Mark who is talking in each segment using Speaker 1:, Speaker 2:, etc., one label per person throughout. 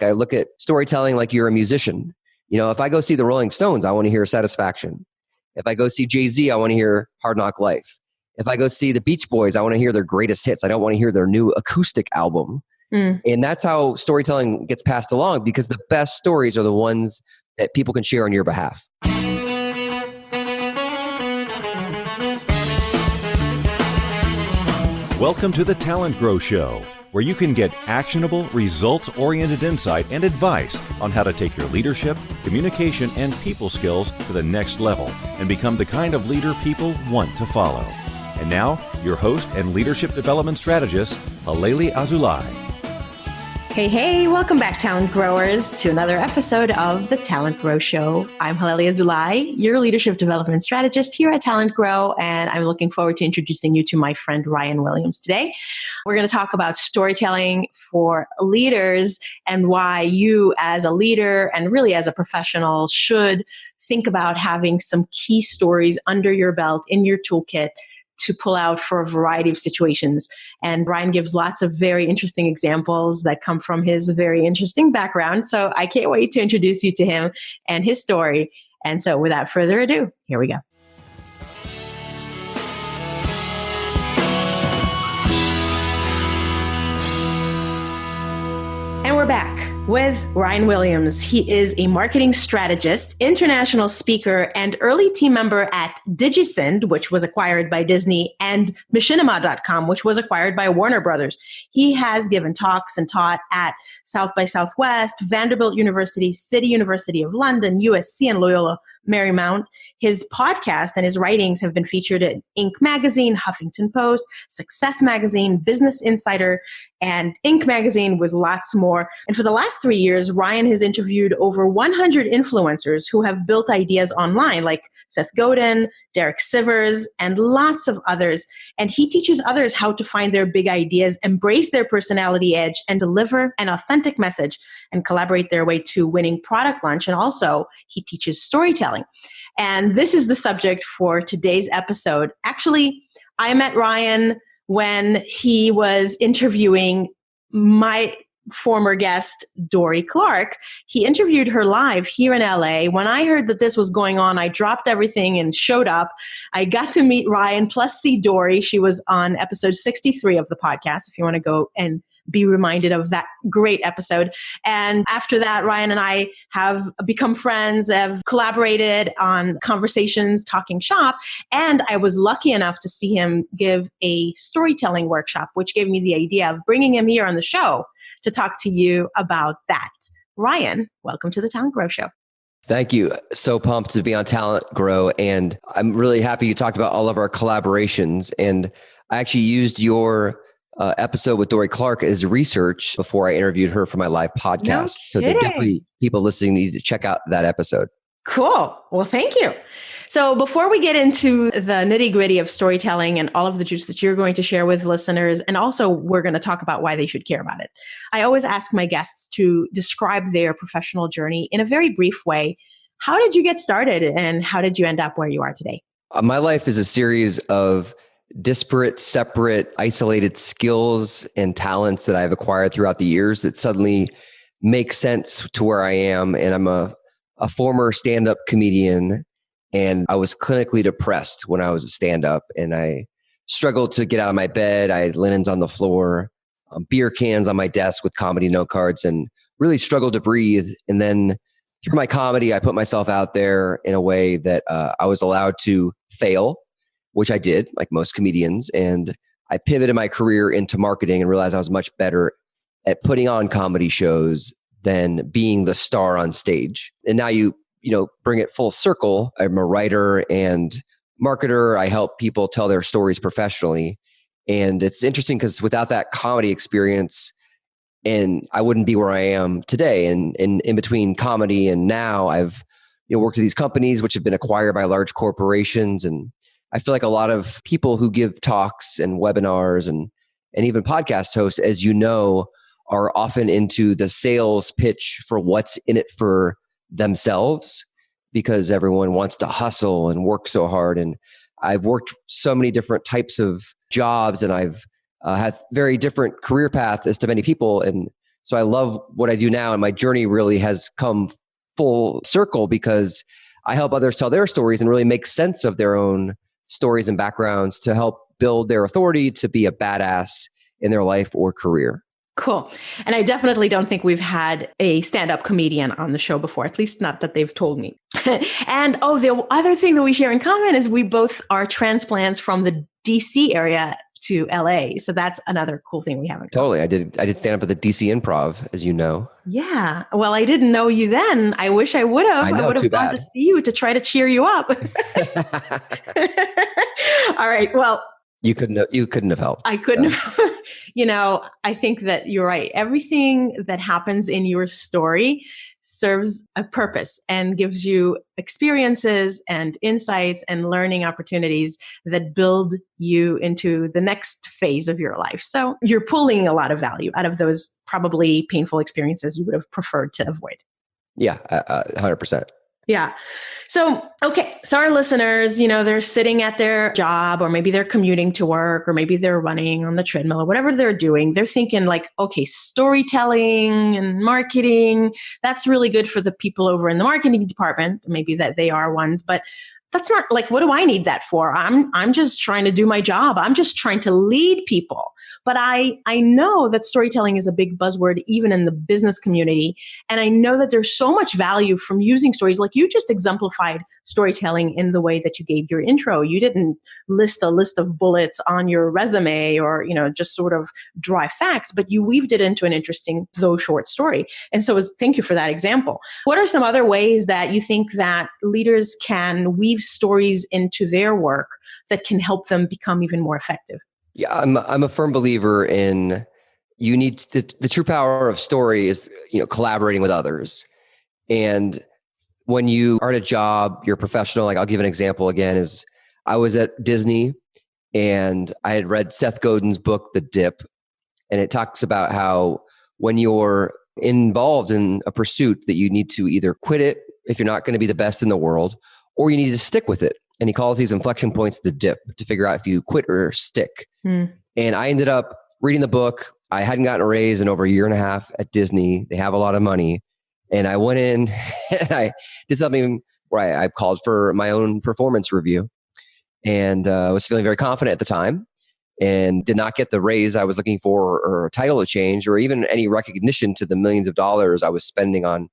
Speaker 1: I look at storytelling like you're a musician. If I go see the Rolling Stones, I want to hear Satisfaction. If I go see Jay-Z, I want to hear Hard Knock Life. If I go see the Beach Boys, I want to hear their greatest hits. I don't want to hear their new acoustic album. And that's how storytelling gets passed along, because the best stories are the ones that people can share on your behalf.
Speaker 2: Welcome to the TalentGrow Show, where you can get actionable, results-oriented insight and advice on how to take your leadership, communication, and people skills to the next level and become the kind of leader people want to follow. And now, your host and leadership development strategist, Halelly Azulay.
Speaker 3: Hey, welcome back, Talent Growers, to another episode of the TalentGrow Show. I'm Halelly Azulay, your leadership development strategist here at TalentGrow, and I'm looking forward to introducing you to my friend Ryan Williams today. We're going to talk about storytelling for leaders and why you as a leader and really as a professional should think about having some key stories under your belt in your toolkit to pull out for a variety of situations. And Ryan gives lots of very interesting examples that come from his very interesting background. So I can't wait to introduce you to him and his story. And so without further ado, here we go. And we're back with Ryan Williams. He is a marketing strategist, international speaker, and early team member at Digisend, which was acquired by Disney, and Machinima.com, which was acquired by Warner Brothers. He has given talks and taught at South by Southwest, Vanderbilt University, City University of London, USC, and Loyola Marymount. His podcast and his writings have been featured in Inc. Magazine, Huffington Post, Success Magazine, Business Insider, and Inc. Magazine, with lots more. And for the last 3 years, Ryan has interviewed over 100 influencers who have built ideas online, like Seth Godin, Derek Sivers, and lots of others. And he teaches others how to find their big ideas, embrace their personality edge, and deliver an authentic message and collaborate their way to winning product launch. And also, he teaches storytelling. And this is the subject for today's episode. Actually, I met Ryan when he was interviewing my former guest, Dory Clark. He interviewed her live here in LA. When I heard that this was going on, I dropped everything and showed up. I got to meet Ryan plus see Dory. She was on episode 63 of the podcast, if you want to go and be reminded of that great episode. And after that, Ryan and I have become friends, have collaborated on conversations, talking shop. And I was lucky enough to see him give a storytelling workshop, which gave me the idea of bringing him here on the show to talk to you about that. Ryan, welcome to the TalentGrow Show.
Speaker 1: Thank you. So pumped to be on TalentGrow. And I'm really happy you talked about all of our collaborations. And I actually used your episode with Dory Clark as research before I interviewed her for my live podcast. So definitely people listening need to check out that episode.
Speaker 3: Cool. Well, thank you. So before we get into the nitty gritty of storytelling and all of the juice that you're going to share with listeners, and also we're going to talk about why they should care about it, I always ask my guests to describe their professional journey in a very brief way. How did you get started and how did you end up where you are today?
Speaker 1: My life is a series of disparate, separate, isolated skills and talents that I've acquired throughout the years that suddenly make sense to where I am. And I'm a former stand-up comedian, and I was clinically depressed when I was a stand-up, and I struggled to get out of my bed. I had linens on the floor, beer cans on my desk with comedy note cards, and really struggled to breathe. And then through my comedy, I put myself out there in a way that I was allowed to fail, which I did, like most comedians. And I pivoted my career into marketing and realized I was much better at putting on comedy shows than being the star on stage. And now you bring it full circle. I'm a writer and marketer. I help people tell their stories professionally. And it's interesting because without that comedy experience, and I wouldn't be where I am today. And in between comedy and now, I've worked at these companies which have been acquired by large corporations. And I feel like a lot of people who give talks and webinars and even podcast hosts, as you know, are often into the sales pitch for what's in it for themselves, because everyone wants to hustle and work so hard. And I've worked so many different types of jobs, and I've had very different career path as to many people. And So I love what I do now. And my journey really has come full circle because I help others tell their stories and really make sense of their own stories and backgrounds to help build their authority to be a badass in their life or career.
Speaker 3: Cool. And I definitely don't think we've had a stand-up comedian on the show before, at least not that they've told me. And the other thing that we share in common is we both are transplants from the DC area to LA. So that's another cool thing we have in common.
Speaker 1: Totally. I did stand up at the DC Improv, as you know.
Speaker 3: Yeah. Well, I didn't know you then. I wish I would have. I would have gone to see you to try to cheer you up. All right. Well,
Speaker 1: you couldn't have helped.
Speaker 3: I couldn't have. I think that you're right. Everything that happens in your story serves a purpose and gives you experiences and insights and learning opportunities that build you into the next phase of your life. So you're pulling a lot of value out of those probably painful experiences you would have preferred to avoid.
Speaker 1: Yeah, 100%.
Speaker 3: Yeah. So, okay. So our listeners, they're sitting at their job, or maybe they're commuting to work, or maybe they're running on the treadmill, or whatever they're doing. They're thinking like, okay, storytelling and marketing, that's really good for the people over in the marketing department. Maybe that they are ones, but that's not like, what do I need that for? I'm just trying to do my job. I'm just trying to lead people. But I know that storytelling is a big buzzword, even in the business community. And I know that there's so much value from using stories. Like you just exemplified storytelling in the way that you gave your intro. You didn't list a list of bullets on your resume or, just sort of dry facts, but you weaved it into an interesting, though short story. And so thank you for that example. What are some other ways that you think that leaders can weave stories into their work that can help them become even more effective?
Speaker 1: Yeah, I'm a firm believer in you need the true power of story is collaborating with others. And when you are at a job, you're a professional. Like I'll give an example again is I was at Disney and I had read Seth Godin's book, The Dip, and it talks about how when you're involved in a pursuit that you need to either quit it if you're not going to be the best in the world, or you need to stick with it. And he calls these inflection points the dip to figure out if you quit or stick. And I ended up reading the book. I hadn't gotten a raise in over a year and a half at Disney. They have a lot of money. And I went in and I did something where I called for my own performance review. And was feeling very confident at the time and did not get the raise I was looking for or a title to change or even any recognition to the millions of dollars I was spending on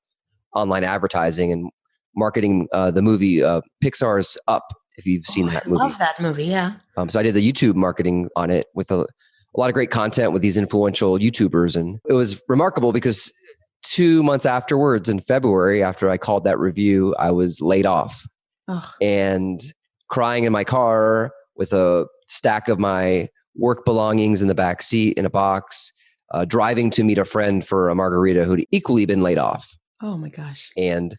Speaker 1: online advertising and marketing the movie Pixar's Up, if you've seen that movie.
Speaker 3: I love that movie, yeah.
Speaker 1: So I did the YouTube marketing on it with a lot of great content with these influential YouTubers. And it was remarkable because 2 months afterwards, in February, after I called that review, I was laid off. And crying in my car with a stack of my work belongings in the back seat in a box, driving to meet a friend for a margarita who'd equally been laid off.
Speaker 3: Oh my gosh.
Speaker 1: And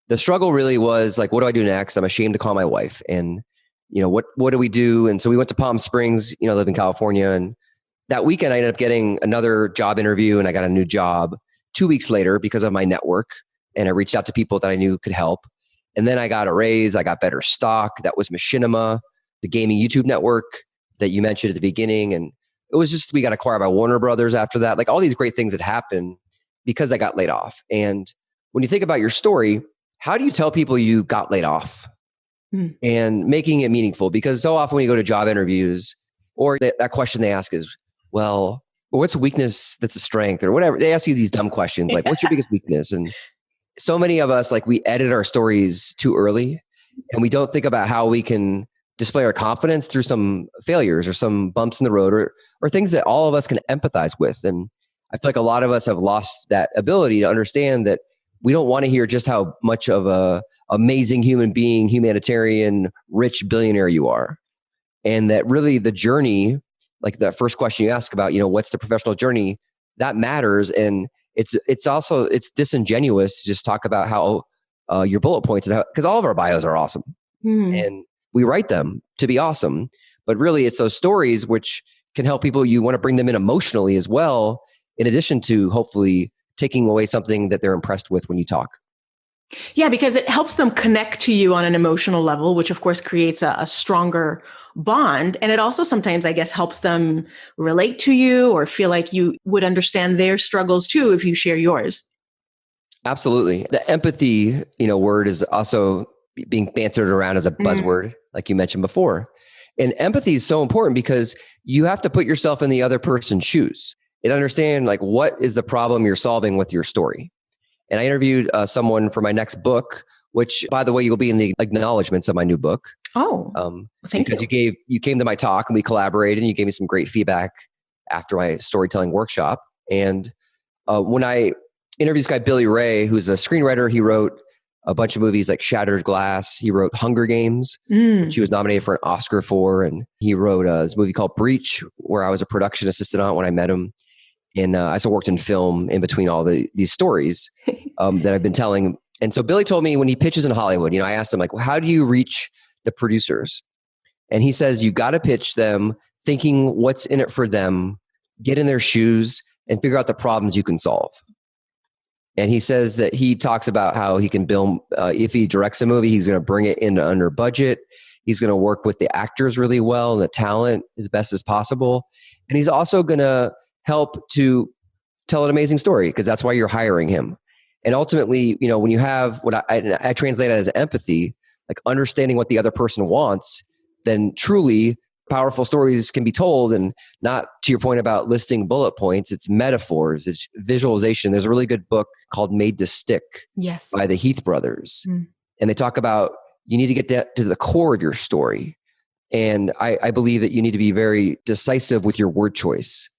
Speaker 1: the struggle really was like, what do I do next? I'm ashamed to call my wife. And, what do we do? And so we went to Palm Springs, I live in California. And that weekend I ended up getting another job interview and I got a new job 2 weeks later because of my network. And I reached out to people that I knew could help. And then I got a raise. I got better stock. That was Machinima, the gaming YouTube network that you mentioned at the beginning. And it was just, we got acquired by Warner Brothers after that. Like all these great things that happened because I got laid off. And when you think about your story, how do you tell people you got laid off and making it meaningful? Because so often when you go to job interviews or that question they ask is, well, what's a weakness that's a strength or whatever? They ask you these dumb questions like, what's your biggest weakness? And so many of us, like we edit our stories too early and we don't think about how we can display our confidence through some failures or some bumps in the road or things that all of us can empathize with. And I feel like a lot of us have lost that ability to understand that we don't want to hear just how much of a amazing human being, humanitarian, rich billionaire you are. And that really the journey, like the first question you ask about, what's the professional journey, that matters. And it's disingenuous to just talk about how your bullet points, because all of our bios are awesome. And we write them to be awesome. But really it's those stories which can help people. You want to bring them in emotionally as well, in addition to hopefully taking away something that they're impressed with when you talk.
Speaker 3: Yeah, because it helps them connect to you on an emotional level, which of course creates a stronger bond. And it also sometimes, I guess, helps them relate to you or feel like you would understand their struggles too if you share yours.
Speaker 1: Absolutely. The empathy, word is also being bantered around as a buzzword, like you mentioned before. And empathy is so important because you have to put yourself in the other person's shoes and understand like what is the problem you're solving with your story. And I interviewed someone for my next book, which, by the way, you'll be in the acknowledgments of my new book.
Speaker 3: Oh, thank you.
Speaker 1: Because you came to my talk and we collaborated and you gave me some great feedback after my storytelling workshop. And when I interviewed this guy, Billy Ray, who's a screenwriter, he wrote a bunch of movies like Shattered Glass. He wrote Hunger Games, which he was nominated for an Oscar for. And he wrote this movie called Breach, where I was a production assistant on when I met him. And I also worked in film in between all these stories that I've been telling. And so Billy told me when he pitches in Hollywood, I asked him, like, well, how do you reach the producers? And he says, you got to pitch them thinking what's in it for them, get in their shoes, and figure out the problems you can solve. And he says that he talks about how he can build, if he directs a movie, he's going to bring it into under budget. He's going to work with the actors really well and the talent as best as possible. And he's also going to help to tell an amazing story because that's why you're hiring him. And ultimately, when you have what I translate as empathy, like understanding what the other person wants, then truly powerful stories can be told. And not to your point about listing bullet points, it's metaphors, it's visualization. There's a really good book called Made to Stick by the Heath brothers. And they talk about you need to get to the core of your story. And I believe that you need to be very decisive with your word choice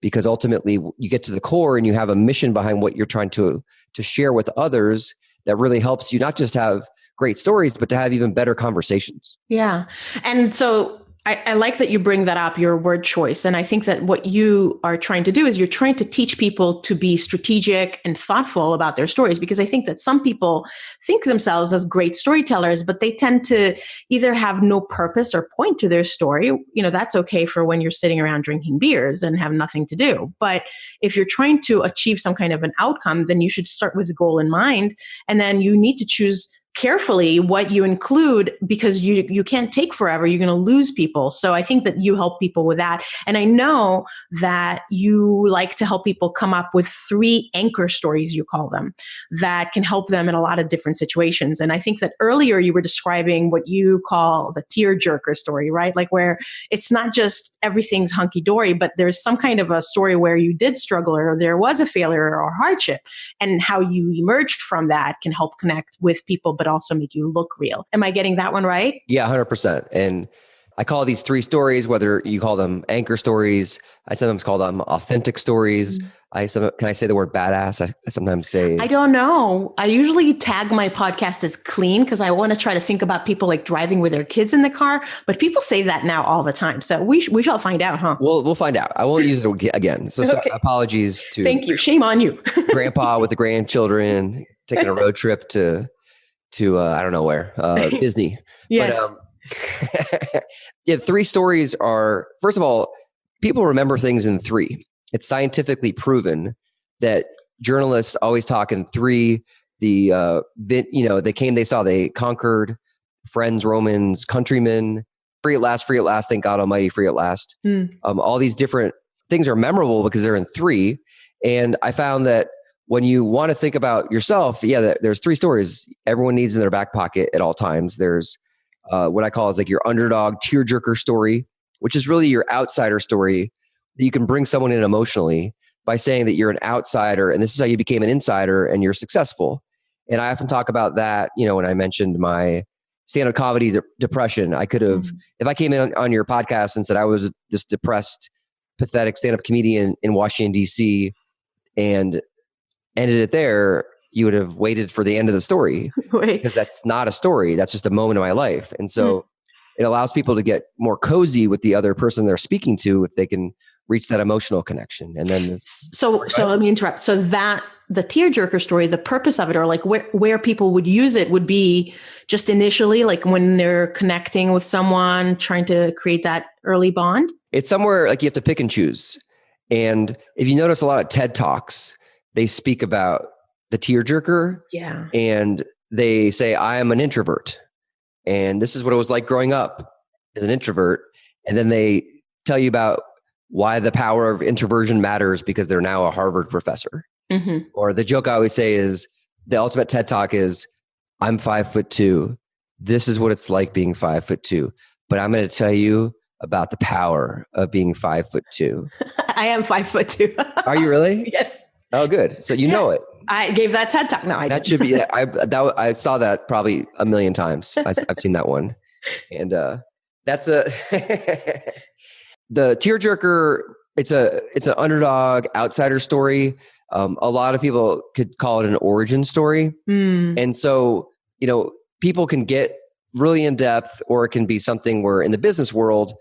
Speaker 1: because ultimately you get to the core and you have a mission behind what you're trying to share with others that really helps you not just have great stories, but to have even better conversations.
Speaker 3: Yeah. And so I like that you bring that up, your word choice. And I think that what you are trying to do is you're trying to teach people to be strategic and thoughtful about their stories, because I think that some people think themselves as great storytellers, but they tend to either have no purpose or point to their story. That's okay for when you're sitting around drinking beers and have nothing to do. But if you're trying to achieve some kind of an outcome, then you should start with the goal in mind. And then you need to choose carefully what you include because you can't take forever. You're going to lose people. So I think that you help people with that. And I know that you like to help people come up with 3 anchor stories, you call them, that can help them in a lot of different situations. And I think that earlier you were describing what you call the tearjerker story, right? Like where it's not just everything's hunky-dory, but there's some kind of a story where you did struggle or there was a failure or hardship, and how you emerged from that can help connect with people, but also make you look real. Am I getting that one right?
Speaker 1: Yeah, 100%. And I call these 3 stories, whether you call them anchor stories, I sometimes call them authentic stories. Can I say the word badass? I sometimes say...
Speaker 3: I don't know. I usually tag my podcast as clean because I want to try to think about people like driving with their kids in the car. But people say that now all the time. So we shall find out, huh?
Speaker 1: We'll find out. I won't use it again. So apologies to...
Speaker 3: Thank you. Shame on you.
Speaker 1: Grandpa with the grandchildren taking a road trip to I don't know where, Disney.
Speaker 3: Yes.
Speaker 1: But, 3 stories are, first of all, people remember things in 3. It's scientifically proven that journalists always talk in 3. They came, they saw, they conquered, friends, Romans, countrymen, free at last, thank God Almighty, free at last. All these different things are memorable because they're in 3. And I found that when you want to think about yourself, there's 3 stories everyone needs in their back pocket at all times. There's what I call is like your underdog tearjerker story, which is really your outsider story that you can bring someone in emotionally by saying that you're an outsider and this is how you became an insider and you're successful. And I often talk about that, when I mentioned my stand-up comedy depression. I could have, if I came in on your podcast and said I was this depressed, pathetic stand-up comedian in Washington, D.C. and ended it there, you would have waited for the end of the story because that's not a story. That's just a moment in my life. And so it allows people to get more cozy with the other person they're speaking to if they can reach that emotional connection. And then
Speaker 3: so let me interrupt. So that the tearjerker story, the purpose of it, or like where people would use it would be just initially, like when they're connecting with someone, trying to create that early bond.
Speaker 1: It's somewhere like you have to pick and choose. And if you notice a lot of TED Talks, they speak about the tearjerker.
Speaker 3: Yeah.
Speaker 1: And they say, I am an introvert. And this is what it was like growing up. is an introvert, and then they tell you about why the power of introversion matters because they're now a Harvard professor.
Speaker 3: Mm-hmm.
Speaker 1: Or the joke I always say is the ultimate TED Talk is, I'm 5'2". This is what it's like being 5'2", but I'm going to tell you about the power of being 5'2".
Speaker 3: I am 5'2".
Speaker 1: Are you really?
Speaker 3: Yes.
Speaker 1: Oh, good. So you know it.
Speaker 3: I gave that TED Talk. No, I
Speaker 1: That
Speaker 3: didn't.
Speaker 1: should be. I saw that probably a million times. I've seen that one, and that's a the tearjerker. It's an underdog outsider story. A lot of people could call it an origin story, and so people can get really in depth, or it can be something where in the business world,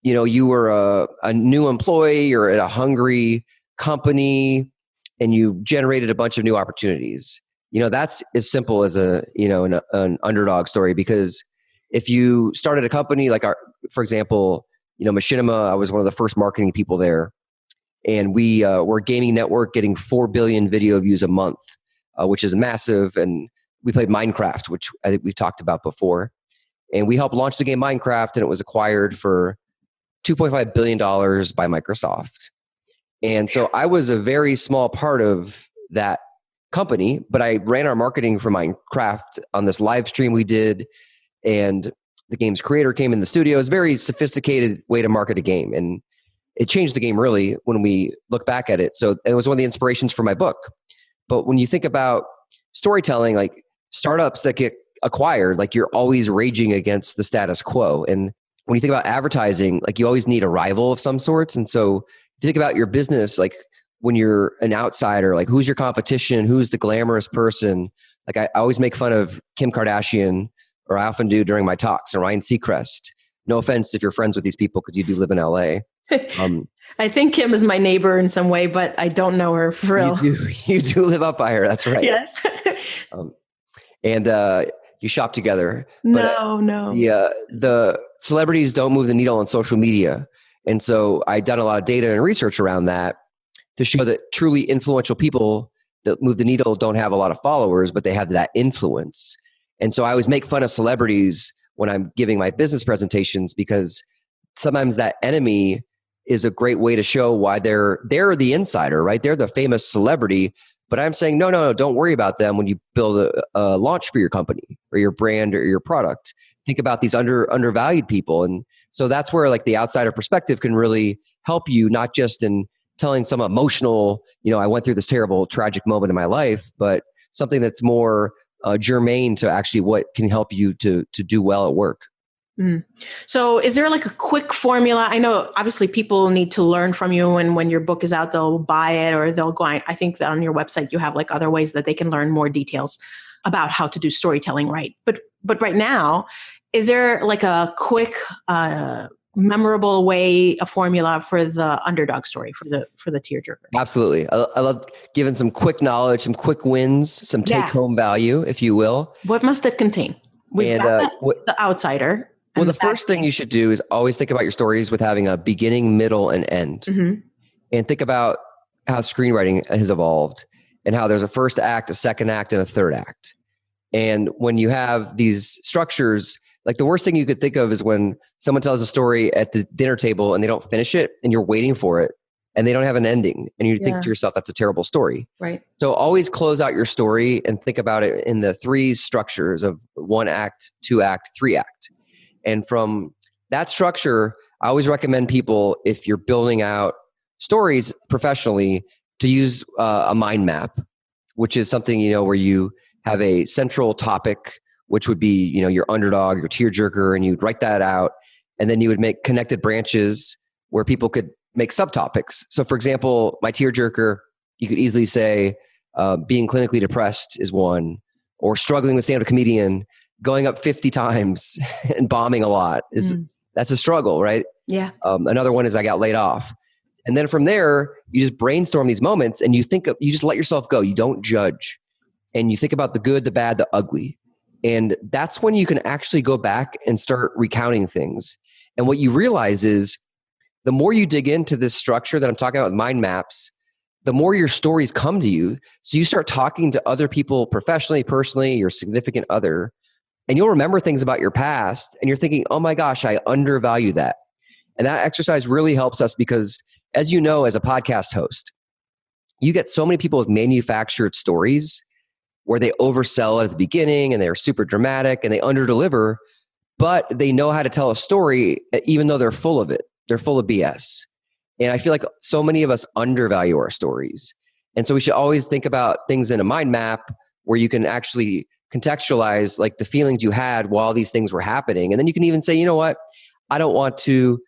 Speaker 1: you were a new employee or at a hungry company, and you generated a bunch of new opportunities. That's as simple as an underdog story, because if you started a company like for example, Machinima, I was one of the first marketing people there, and we're a gaming network getting 4 billion video views a month, which is massive. And we played Minecraft, which I think we've talked about before. And we helped launch the game Minecraft, and it was acquired for $2.5 billion by Microsoft. And so I was a very small part of that company, but I ran our marketing for Minecraft on this live stream we did. And the game's creator came in the studio. It was a very sophisticated way to market a game. And it changed the game really when we look back at it. So it was one of the inspirations for my book. But when you think about storytelling, like startups that get acquired, like you're always raging against the status quo. And when you think about advertising, like you always need a rival of some sorts. And so if you think about your business, like when you're an outsider, like who's your competition? Who's the glamorous person? Like I always make fun of Kim Kardashian, or I often do during my talks, and Ryan Seacrest. No offense if you're friends with these people, because you do live in LA.
Speaker 3: I think Kim is my neighbor in some way, but I don't know her for real.
Speaker 1: You do live up by her. That's right.
Speaker 3: Yes.
Speaker 1: And you shop together.
Speaker 3: No.
Speaker 1: The celebrities don't move the needle on social media. And so I've done a lot of data and research around that to show that truly influential people that move the needle don't have a lot of followers, but they have that influence. And so I always make fun of celebrities when I'm giving my business presentations, because sometimes that enemy is a great way to show why they're the insider, right? They're the famous celebrity. But I'm saying, no, don't worry about them when you build a launch for your company or your brand or your product. Think about these undervalued people. And so that's where like the outsider perspective can really help you, not just in telling some emotional, I went through this terrible, tragic moment in my life, but something that's more germane to actually what can help you to do well at work.
Speaker 3: So is there like a quick formula? I know obviously people need to learn from you, and when your book is out, they'll buy it or they'll go. I think that on your website, you have like other ways that they can learn more details about how to do storytelling right. But right now, is there like a quick, memorable way, a formula for the underdog story, for the tearjerker?
Speaker 1: Absolutely. I love giving some quick knowledge, some quick wins, some take-home value, if you will.
Speaker 3: What must it contain? We've got the outsider.
Speaker 1: Well, the first thing you should do is always think about your stories with having a beginning, middle, and end. Mm-hmm. And think about how screenwriting has evolved and how there's a first act, a second act, and a third act. And when you have these structures, like the worst thing you could think of is when someone tells a story at the dinner table and they don't finish it and you're waiting for it and they don't have an ending. And you think to yourself, that's a terrible story. Right. So always close out your story and think about it in the three structures of 1 act, 2 act, 3 act. And from that structure, I always recommend people, if you're building out stories professionally, to use a mind map, which is something, where you have a central topic, which would be, your underdog, your tearjerker, and you'd write that out. And then you would make connected branches where people could make subtopics. So for example, my tearjerker, you could easily say, being clinically depressed is one, or struggling with stand-up comedian, going up 50 times and bombing a lot that's a struggle, right? Yeah. Another one is I got laid off. And then from there, you just brainstorm these moments and you just let yourself go. You don't judge. And you think about the good, the bad, the ugly. And that's when you can actually go back and start recounting things. And what you realize is the more you dig into this structure that I'm talking about with mind maps, the more your stories come to you. So you start talking to other people professionally, personally, your significant other, And you'll remember things about your past and you're thinking, oh my gosh, I undervalue that. And that exercise really helps us because, as you know, as a podcast host, you get so many people with manufactured stories where they oversell it at the beginning and they're super dramatic and they underdeliver, but they know how to tell a story even though they're full of it. They're full of BS. And I feel like so many of us undervalue our stories. And so we should always think about things in a mind map where you can actually contextualize like the feelings you had while these things were happening. And then you can even say, you know what? I don't want to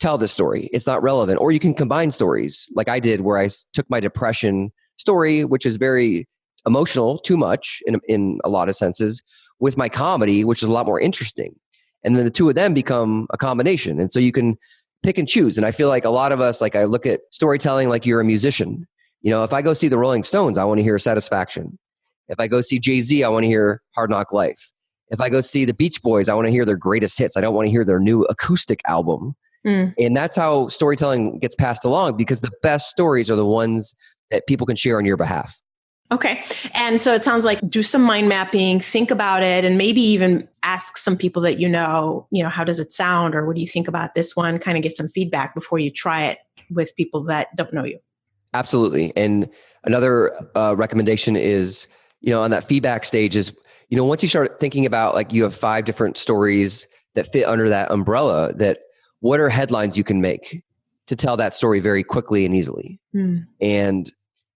Speaker 1: tell this story. It's not relevant. Or you can combine stories like I did where I took my depression story, which is very emotional, too much in a lot of senses, with my comedy, which is a lot more interesting. And then the two of them become a combination. And so you can pick and choose. And I feel like a lot of us, like I look at storytelling like you're a musician. You know, if I go see the Rolling Stones, I want to hear Satisfaction. If I go see Jay-Z, I want to hear Hard Knock Life. If I go see the Beach Boys, I want to hear their greatest hits. I don't want to hear their new acoustic album. And that's how storytelling gets passed along, because the best stories are the ones that people can share on your behalf.
Speaker 3: Okay. And so it sounds like do some mind mapping, think about it, and maybe even ask some people that you know, how does it sound? Or what do you think about this one? Kind of get some feedback before you try it with people that don't know you.
Speaker 1: Absolutely. And another recommendation is, on that feedback stage is, once you start thinking about like you have 5 different stories that fit under that umbrella, that what are headlines you can make to tell that story very quickly and easily? And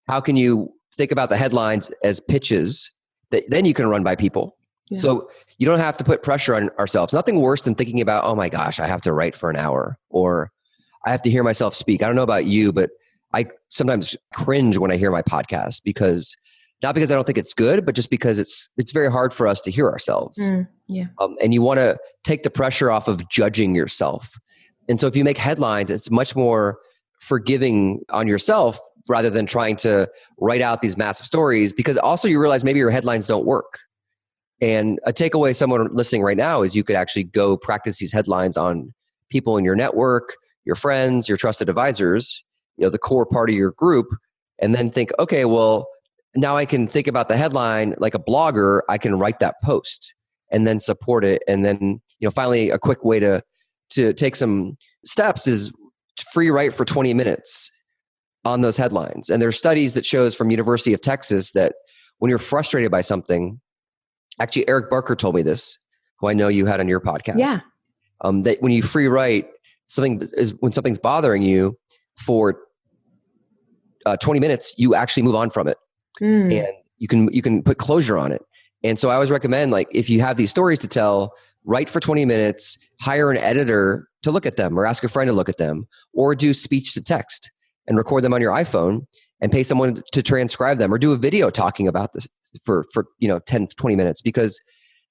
Speaker 1: how can you think about the headlines as pitches that then you can run by people? Yeah. So you don't have to put pressure on ourselves. Nothing worse than thinking about, oh my gosh, I have to write for an hour, or I have to hear myself speak. I don't know about you, but I sometimes cringe when I hear my podcast, because not because I don't think it's good, but just because it's very hard for us to hear ourselves. And you want to take the pressure off of judging yourself. And so if you make headlines, it's much more forgiving on yourself rather than trying to write out these massive stories, because also you realize maybe your headlines don't work. And a takeaway, someone listening right now, is you could actually go practice these headlines on people in your network, your friends, your trusted advisors, the core part of your group, and then think, okay, well, now I can think about the headline like a blogger. I can write that post and then support it. And then, finally, a quick way to take some steps is to free write for 20 minutes on those headlines. And there's studies that shows from University of Texas that when you're frustrated by something, actually Eric Barker told me this, who I know you had on your podcast.
Speaker 3: Yeah.
Speaker 1: That when you free write, when something's bothering you for 20 minutes, you actually move on from it. And you can put closure on it. And so I always recommend, like, if you have these stories to tell, write for 20 minutes, hire an editor to look at them, or ask a friend to look at them, or do speech to text and record them on your iPhone and pay someone to transcribe them, or do a video talking about this for 10, 20 minutes, because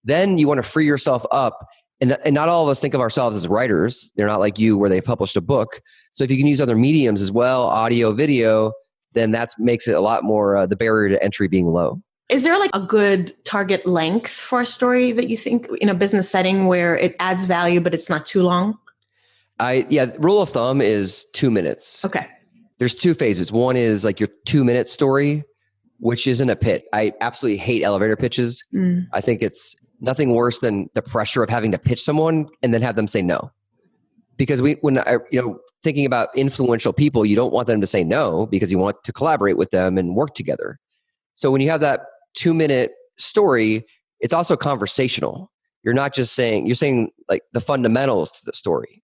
Speaker 1: then you want to free yourself up. And not all of us think of ourselves as writers. They're not like you where they published a book. So if you can use other mediums as well, audio, video, then that makes it a lot more, the barrier to entry being low.
Speaker 3: Is there like a good target length for a story that you think in a business setting where it adds value, but it's not too long?
Speaker 1: Rule of thumb is 2 minutes.
Speaker 3: Okay.
Speaker 1: There's 2 phases. One is like your 2-minute story, which isn't a pitch. I absolutely hate elevator pitches. I think it's nothing worse than the pressure of having to pitch someone and then have them say no. Because thinking about influential people, you don't want them to say no, because you want to collaborate with them and work together. So when you have that 2-minute story, it's also conversational. You're not just saying, you're saying like the fundamentals to the story,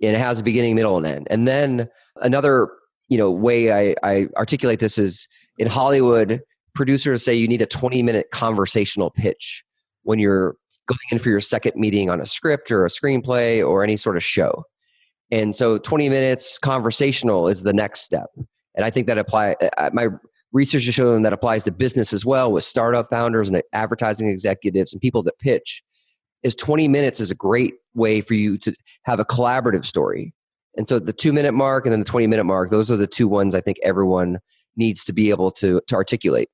Speaker 1: and it has a beginning, middle, and end. And then another, way I articulate this is, in Hollywood, producers say you need a 20-minute conversational pitch when you're going in for your second meeting on a script or a screenplay or any sort of show. And so 20 minutes conversational is the next step. And I think that my research has shown that applies to business as well, with startup founders and advertising executives and people that pitch. Is 20 minutes is a great way for you to have a collaborative story. And so the 2-minute mark and then the 20-minute mark, those are the 2 ones I think everyone needs to be able to articulate.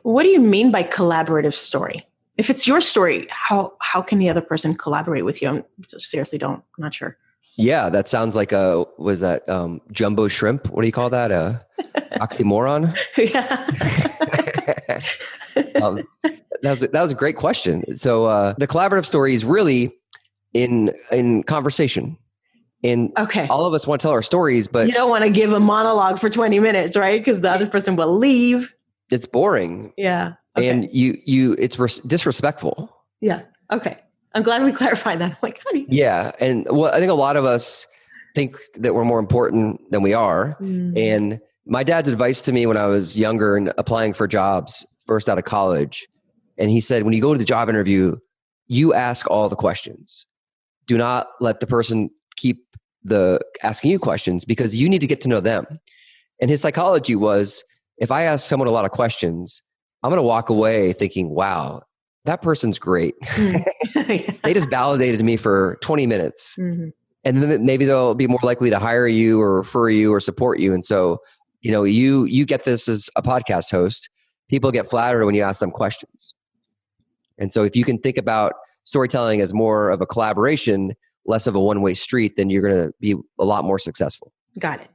Speaker 3: What do you mean by collaborative story? If it's your story, how can the other person collaborate with you? I'm not sure.
Speaker 1: Yeah, that sounds like jumbo shrimp? What do you call that? Oxymoron?
Speaker 3: Yeah.
Speaker 1: Um, that was a great question. So the collaborative story is really in conversation. And all of us want to tell our stories, but
Speaker 3: you don't want to give a monologue for 20 minutes, right? Because the other person will leave.
Speaker 1: It's boring.
Speaker 3: Yeah.
Speaker 1: Okay. And it's disrespectful.
Speaker 3: Yeah. Okay. I'm glad we clarified that. I'm like, honey.
Speaker 1: Yeah. And I think a lot of us think that we're more important than we are. And my dad's advice to me when I was younger and applying for jobs, first out of college, and he said, when you go to the job interview, you ask all the questions. Do not let the person keep asking you questions, because you need to get to know them. And his psychology was, if I ask someone a lot of questions, I'm going to walk away thinking, wow, that person's great. They just validated me for 20 minutes. And then maybe they'll be more likely to hire you or refer you or support you. And so, you get this as a podcast host. People get flattered when you ask them questions. And so if you can think about storytelling as more of a collaboration, less of a one-way street, then you're going to be a lot more successful.
Speaker 3: Got it.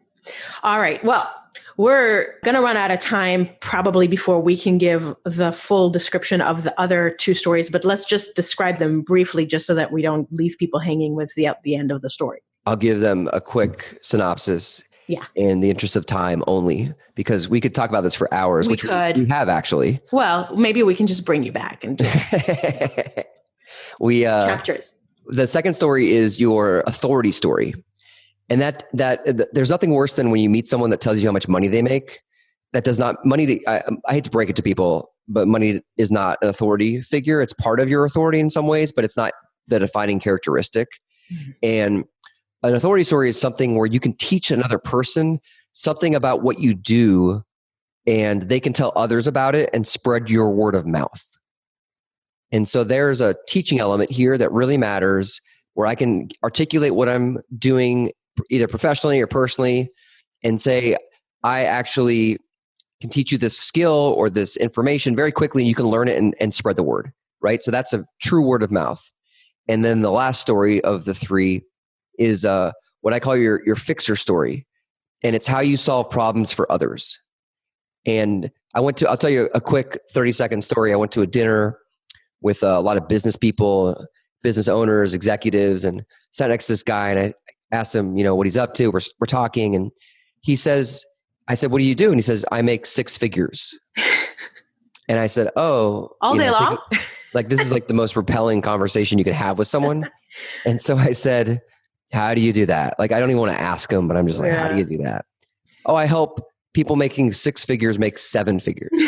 Speaker 3: All right. Well, we're going to run out of time probably before we can give the full description of the other two stories, but let's just describe them briefly just so that we don't leave people hanging with the end of the story.
Speaker 1: I'll give them a quick synopsis in the interest of time only, because we could talk about this for hours, we have actually.
Speaker 3: Well, maybe we can just bring you back and do chapters.
Speaker 1: The second story is your authority story. And that there's nothing worse than when you meet someone that tells you how much money they make. That does not, I hate to break it to people, but money is not an authority figure. It's part of your authority in some ways, but it's not the defining characteristic. And an authority story is something where you can teach another person something about what you do, and they can tell others about it and spread your word of mouth. And so there's a teaching element here that really matters, where I can articulate what I'm doing either professionally or personally and say, I actually can teach you this skill or this information very quickly, and you can learn it and spread the word, right? So that's a true word of mouth. And then the last story of the three is what I call your fixer story. And it's how you solve problems for others. And I'll tell you a quick 30-second story. I went to a dinner with a lot of business people, business owners, executives, and sat next to this guy, and I asked him, what he's up to. We're talking, and I said, what do you do? And he says, I make six figures. And I said, oh.
Speaker 3: All day long?
Speaker 1: This is like the most repelling conversation you could have with someone. And so I said, how do you do that? I don't even want to ask him, but I'm just like, how do you do that? Oh, I help people making six figures make seven figures.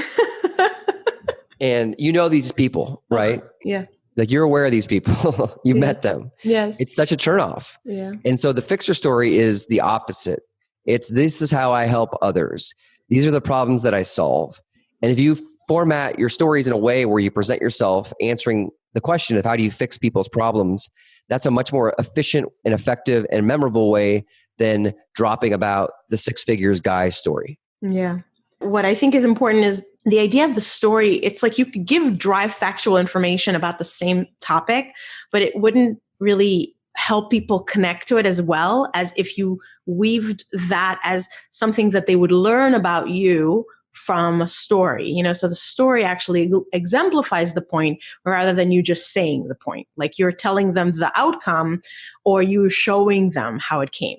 Speaker 1: And these people, right?
Speaker 3: Yeah.
Speaker 1: You're aware of these people. You met them.
Speaker 3: Yes.
Speaker 1: It's such a turnoff.
Speaker 3: Yeah.
Speaker 1: And so the fixer story is the opposite. This is how I help others. These are the problems that I solve. And if you format your stories in a way where you present yourself answering the question of how do you fix people's problems, that's a much more efficient and effective and memorable way than dropping about the six figures guy's story.
Speaker 3: Yeah. What I think is important is the idea of the story. It's like you could give dry factual information about the same topic, but it wouldn't really help people connect to it as well as if you weaved that as something that they would learn about you from a story, so the story actually exemplifies the point rather than you just saying the point. Like you're telling them the outcome or you showing them how it came.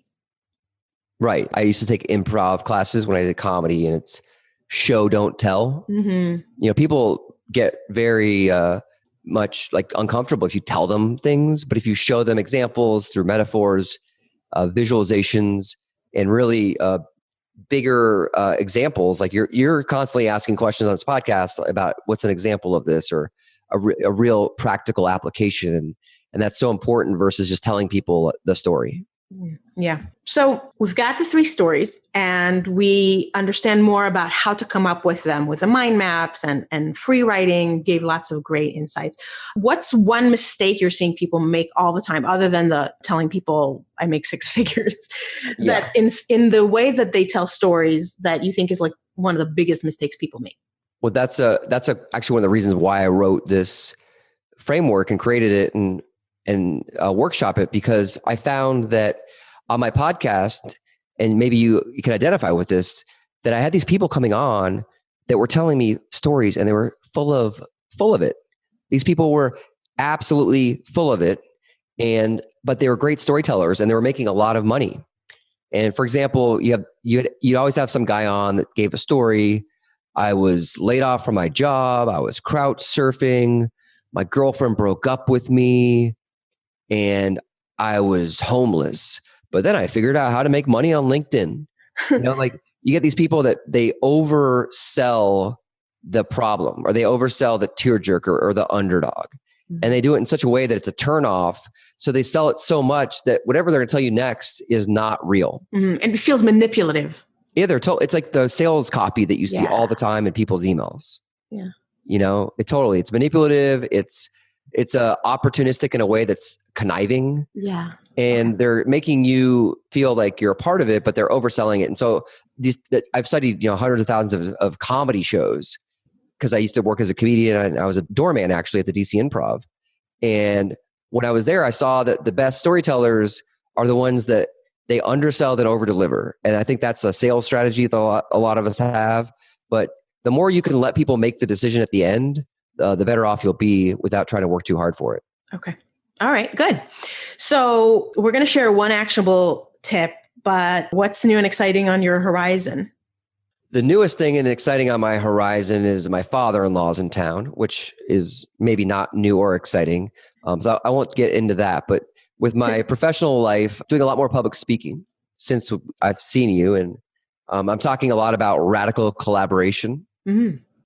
Speaker 1: Right. I used to take improv classes when I did comedy, and it's show, don't tell. People get very much uncomfortable if you tell them things, but if you show them examples through metaphors, visualizations, and really bigger examples, you're constantly asking questions on this podcast about what's an example of this or a real practical application. And that's so important versus just telling people the story.
Speaker 3: Yeah. So we've got the three stories, and we understand more about how to come up with them with the mind maps and free writing. Gave lots of great insights. What's one mistake you're seeing people make all the time, other than the telling people I make six figures, that in the way that they tell stories that you think is one of the biggest mistakes people make?
Speaker 1: Well, that's actually one of the reasons why I wrote this framework and created it and workshop it, because I found that on my podcast, and maybe you can identify with this, that I had these people coming on that were telling me stories, and they were full of it. These people were absolutely full of it, but they were great storytellers and they were making a lot of money. And for example, you'd always have some guy on that gave a story. I was laid off from my job. I was couch surfing. My girlfriend broke up with me and I was homeless. But then I figured out how to make money on LinkedIn. Like you get these people that they oversell the problem or they oversell the tearjerker or the underdog. And they do it in such a way that it's a turnoff. So they sell it so much that whatever they're going to tell you next is not real.
Speaker 3: And it feels manipulative.
Speaker 1: Yeah, it's like the sales copy that you see all the time in people's emails.
Speaker 3: Yeah.
Speaker 1: It's manipulative. It's opportunistic in a way that's conniving.
Speaker 3: Yeah.
Speaker 1: And they're making you feel like you're a part of it, but they're overselling it. And so I've studied, hundreds of thousands of comedy shows because I used to work as a comedian and I was a doorman actually at the DC Improv. And when I was there, I saw that the best storytellers are the ones that they undersell and overdeliver. And I think that's a sales strategy that a lot of us have. But the more you can let people make the decision at the end, the better off you'll be without trying to work too hard for it.
Speaker 3: Okay. All right, good. So we're going to share one actionable tip, but what's new and exciting on your horizon?
Speaker 1: The newest thing and exciting on my horizon is my father-in-law's in town, which is maybe not new or exciting. So I won't get into that. But with my professional life, doing a lot more public speaking since I've seen you. And I'm talking a lot about radical collaboration,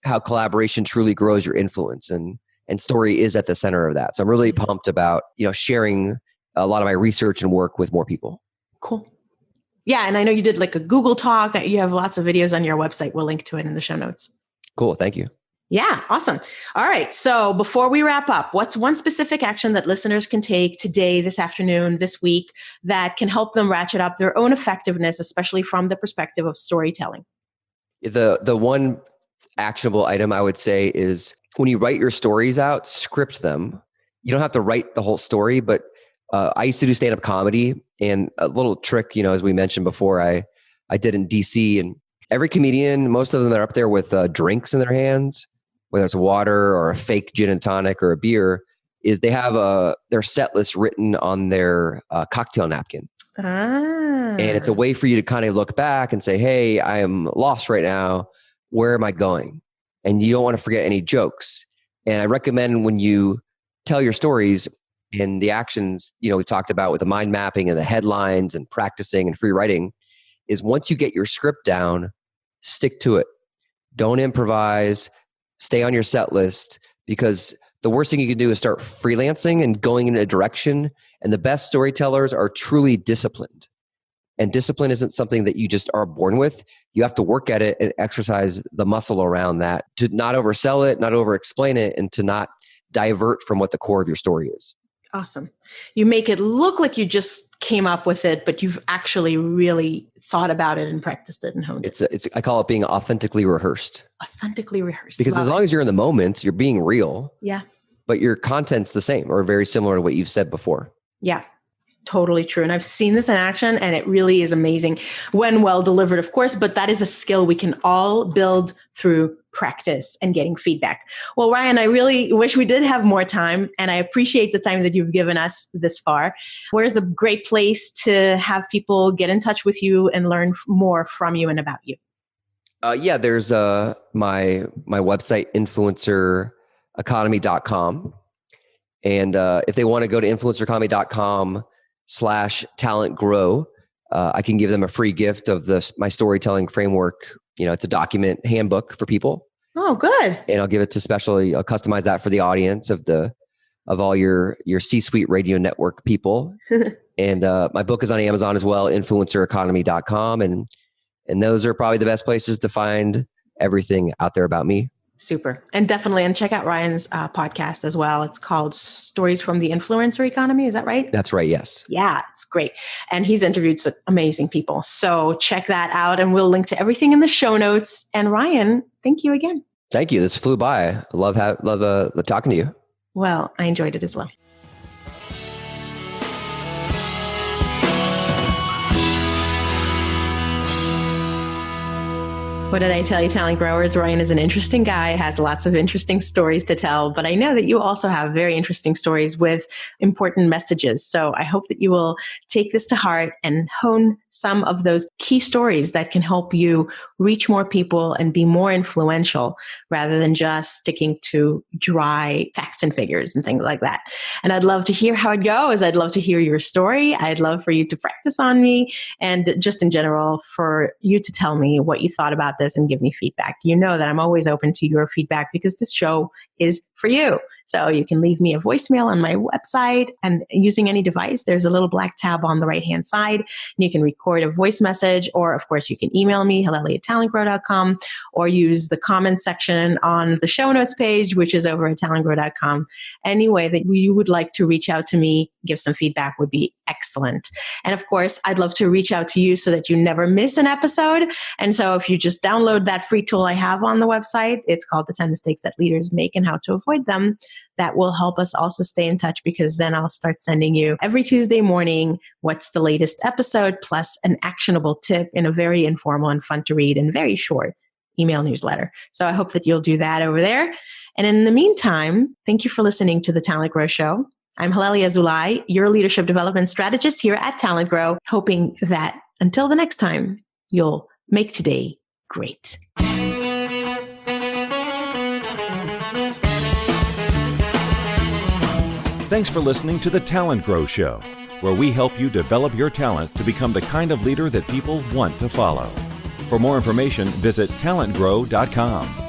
Speaker 1: how collaboration truly grows your influence. And story is at the center of that. So I'm really pumped about, sharing a lot of my research and work with more people.
Speaker 3: Cool. Yeah. And I know you did like a Google talk. You have lots of videos on your website. We'll link to it in the show notes.
Speaker 1: Cool. Thank you.
Speaker 3: Yeah. Awesome. All right. So before we wrap up, what's one specific action that listeners can take today, this afternoon, this week that can help them ratchet up their own effectiveness, especially from the perspective of storytelling?
Speaker 1: The one actionable item I would say is when you write your stories out, script them. You don't have to write the whole story, but I used to do stand-up comedy, and a little trick, as we mentioned before, I did in DC, and every comedian, most of them are up there with drinks in their hands, whether it's water or a fake gin and tonic or a beer, is they have their set list written on their cocktail napkin. And it's a way for you to kind of look back and say, hey, I am lost right now. Where am I going? And you don't want to forget any jokes. And I recommend when you tell your stories and the actions, we talked about with the mind mapping and the headlines and practicing and free writing, is once you get your script down, stick to it. Don't improvise. Stay on your set list, because the worst thing you can do is start freelancing and going in a direction. And the best storytellers are truly disciplined. And discipline isn't something that you just are born with. You have to work at it and exercise the muscle around that to not oversell it, not over-explain it, and to not divert from what the core of your story is.
Speaker 3: Awesome. You make it look like you just came up with it, but you've actually really thought about it and practiced it and honed it.
Speaker 1: I call it being authentically rehearsed.
Speaker 3: Authentically rehearsed.
Speaker 1: Because as long as you're in the moment, you're being real.
Speaker 3: Yeah.
Speaker 1: But your content's the same or very similar to what you've said before.
Speaker 3: Yeah. Totally true. And I've seen this in action, and it really is amazing when well delivered, of course, but that is a skill we can all build through practice and getting feedback. Well, Ryan, I really wish we did have more time, and I appreciate the time that you've given us this far. Where's a great place to have people get in touch with you and learn more from you and about you?
Speaker 1: There's my website, influencereconomy.com. And if they want to go to influencereconomy.com/talentgrow, I can give them a free gift of my storytelling framework. It's a document handbook for people.
Speaker 3: Oh, good.
Speaker 1: And I'll give it to I'll customize that for the audience of all your C-suite radio network people. And my book is on Amazon as well, influencereconomy.com. And those are probably the best places to find everything out there about me.
Speaker 3: Super. And check out Ryan's podcast as well. It's called Stories from the Influencer Economy. Is that right?
Speaker 1: That's right. Yes.
Speaker 3: Yeah, it's great. And he's interviewed some amazing people. So check that out, and we'll link to everything in the show notes. And Ryan, thank you again.
Speaker 1: Thank you. This flew by. I love talking to you.
Speaker 3: Well, I enjoyed it as well. What did I tell you, talent growers? Ryan is an interesting guy, has lots of interesting stories to tell, but I know that you also have very interesting stories with important messages. So I hope that you will take this to heart and hone some of those key stories that can help you reach more people and be more influential rather than just sticking to dry facts and figures and things like that. And I'd love to hear how it goes. I'd love to hear your story. I'd love for you to practice on me and just in general for you to tell me what you thought about this and give me feedback. You know that I'm always open to your feedback because this show is for you. So you can leave me a voicemail on my website, and using any device, there's a little black tab on the right-hand side, and you can record a voice message, or of course you can email me, Halelly@talentgrow.com, or use the comment section on the show notes page, which is over at talentgrow.com. Any way that you would like to reach out to me, give some feedback would be excellent. And of course, I'd love to reach out to you so that you never miss an episode. And so if you just download that free tool I have on the website, it's called The 10 Mistakes That Leaders Make and How to Avoid Them. That will help us also stay in touch, because then I'll start sending you every Tuesday morning what's the latest episode plus an actionable tip in a very informal and fun to read and very short email newsletter. So I hope that you'll do that over there. And in the meantime, thank you for listening to the Talent Grow Show. I'm Halelly Azulay, your leadership development strategist here at Talent Grow, hoping that until the next time, you'll make today great.
Speaker 2: Thanks for listening to the Talent Grow Show, where we help you develop your talent to become the kind of leader that people want to follow. For more information, visit talentgrow.com.